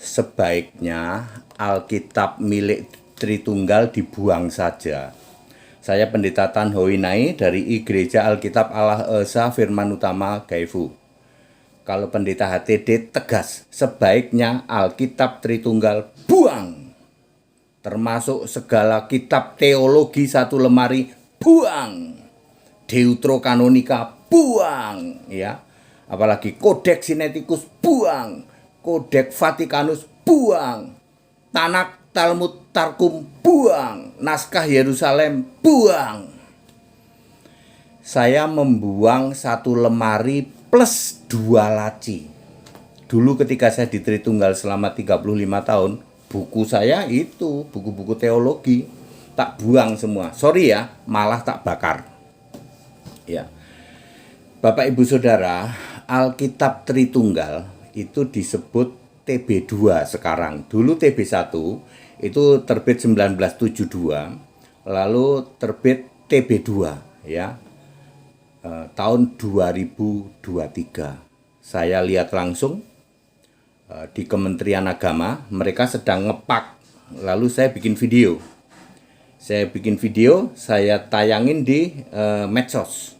sebaiknya Alkitab milik Tritunggal dibuang saja. Saya Pendeta Tan Hoinai dari Gereja Alkitab Allah Esa Firman Utama Gaifu. Kalau Pendeta HTD tegas, sebaiknya Alkitab Tritunggal buang. Termasuk segala kitab teologi satu lemari buang. Deuterokanonika buang, ya. Apalagi Kodeks Sinaiticus buang, Kodeks Vatikanus buang, Tanak Talmud Tarkum buang, naskah Yerusalem buang. Saya membuang satu lemari plus 2 laci. Dulu ketika saya di Tritunggal selama 35 tahun, buku saya itu, buku-buku teologi, tak buang semua. Sorry ya, malah tak bakar. Ya. Bapak Ibu Saudara, Alkitab Tritunggal itu disebut TB2 sekarang. Dulu TB1 itu terbit 1972, lalu terbit TB2 ya. Tahun 2023. Saya lihat langsung di Kementerian Agama, mereka sedang ngepak. Lalu saya bikin video. Saya tayangin di medsos.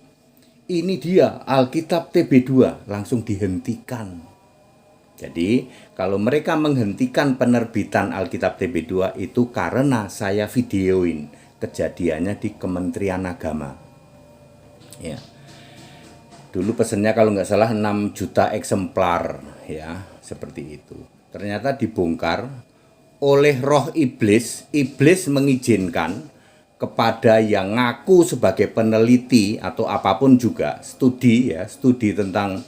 Ini dia Alkitab TB2, langsung dihentikan. Jadi kalau mereka menghentikan penerbitan Alkitab TB2 itu karena saya videoin kejadiannya di Kementerian Agama. Ya. Dulu pesennya kalau nggak salah 6 juta eksemplar, ya, seperti itu. Ternyata dibongkar oleh roh iblis. Iblis mengizinkan kepada yang ngaku sebagai peneliti atau apapun juga, studi tentang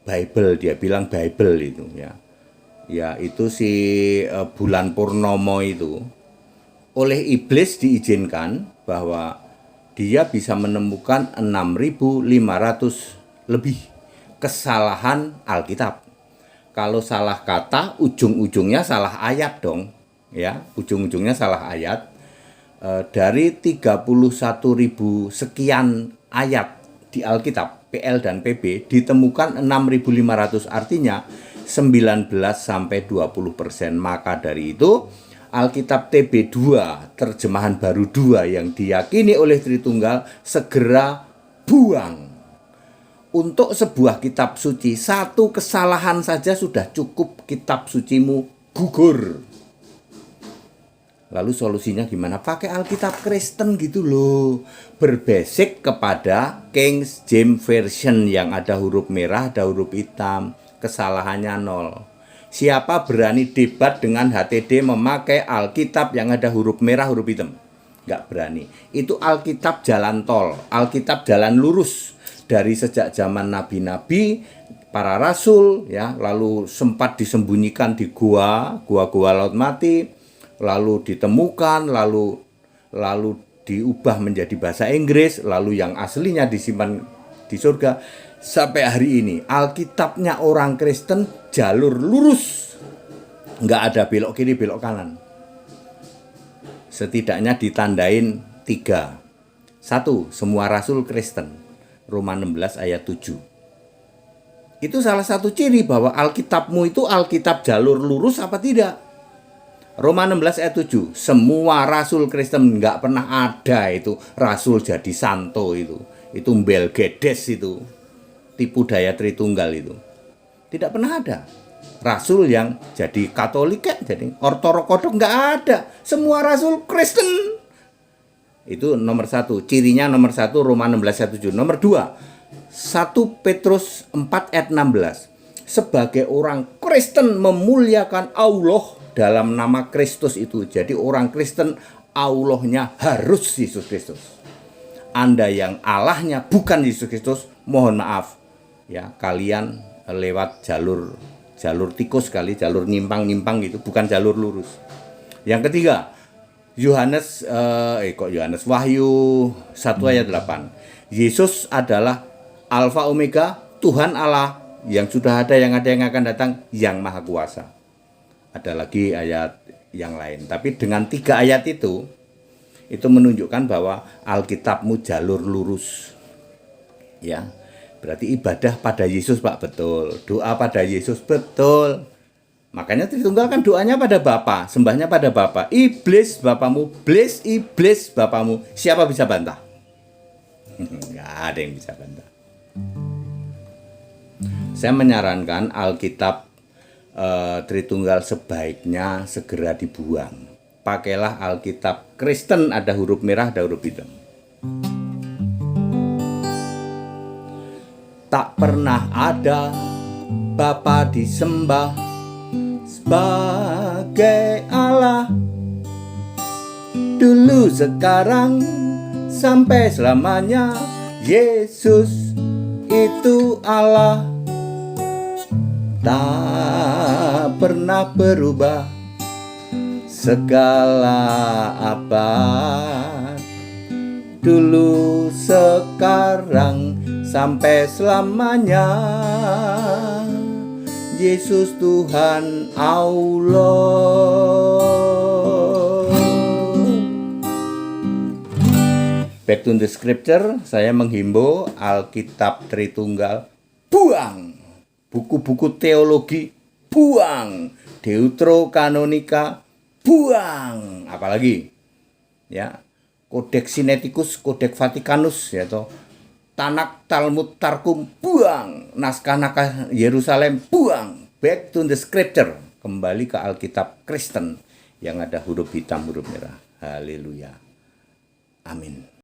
Bible, dia bilang Bible itu ya. Ya, itu si Bulan Purnomo itu oleh iblis diizinkan bahwa dia bisa menemukan 6.500 lebih kesalahan Alkitab. Kalau salah kata, ujung-ujungnya salah ayat dong, ya, ujung-ujungnya salah ayat. Dari 31.000 sekian ayat di Alkitab, PL dan PB, ditemukan 6.500, artinya 19-20%. Maka dari itu, Alkitab TB2, terjemahan baru 2 yang diyakini oleh Tritunggal, segera buang. Untuk sebuah kitab suci, satu kesalahan saja sudah cukup kitab sucimu gugur. Lalu solusinya gimana? Pakai Alkitab Kristen gitu loh. Berbasik kepada King James Version yang ada huruf merah, ada huruf hitam. Kesalahannya 0. Siapa berani debat dengan HTD memakai Alkitab yang ada huruf merah, huruf hitam? Nggak berani. Itu Alkitab jalan tol, Alkitab jalan lurus. Dari sejak zaman nabi-nabi, para rasul, ya, lalu sempat disembunyikan di gua laut mati, lalu ditemukan, lalu diubah menjadi bahasa Inggris, lalu yang aslinya disimpan di surga. Sampai hari ini Alkitabnya orang Kristen jalur lurus, nggak ada belok kiri belok kanan. Setidaknya ditandain 3. 1. Semua rasul Kristen, Roma 16 ayat 7. Itu salah satu ciri bahwa Alkitabmu itu Alkitab jalur lurus apa tidak. Roma 16 ayat 7. Semua rasul Kristen, nggak pernah ada itu rasul jadi santo itu Belgedes itu. Tipu daya Tritunggal itu. Tidak pernah ada rasul yang jadi Katolik, jadi Ortodoks, nggak ada. Semua rasul Kristen. Itu nomor 1. Cirinya nomor 1 Roma 16 ayat 7. Nomor 2, 1 Petrus 4 ayat 16. Sebagai orang Kristen memuliakan Allah dalam nama Kristus itu. Jadi orang Kristen Allahnya harus Yesus Kristus. Anda yang Allahnya bukan Yesus Kristus, mohon maaf. Ya, kalian lewat jalur tikus kali, jalur nyimpang gitu, bukan jalur lurus. Yang ketiga, Wahyu 1 ayat 8. Yesus adalah Alfa Omega, Tuhan Allah yang sudah ada, yang akan datang, yang maha kuasa. Ada lagi ayat yang lain, tapi dengan 3 ayat itu menunjukkan bahwa Alkitabmu jalur lurus. Ya. Berarti ibadah pada Yesus, Pak, betul. Doa pada Yesus, betul. Makanya Tritunggal kan doanya pada Bapa, sembahnya pada Bapa. Iblis bapamu, iblis bapamu. Siapa bisa bantah? Nggak ada yang bisa bantah. Saya menyarankan Alkitab Tritunggal sebaiknya segera dibuang. Pakailah Alkitab Kristen, ada huruf merah, ada huruf hitam. Tak pernah ada Bapa disembah sebagai Allah, dulu, sekarang, sampai selamanya. Yesus itu Allah, tak pernah berubah segala abad, dulu, sekarang, sampai selamanya. Yesus Tuhan Allah. Back to the scripture, saya menghimbau Alkitab Tritunggal buang. Buku-buku teologi buang. Deuterokanonika buang. Apalagi ya, Codex Sinaiticus, Codex Vaticanus, ya toh, Tanak, Talmud, Tarkum buang. Naskah-naskah Yerusalem buang. Back to the scripture, kembali ke Alkitab Kristen yang ada huruf hitam, huruf merah. Haleluya. Amin.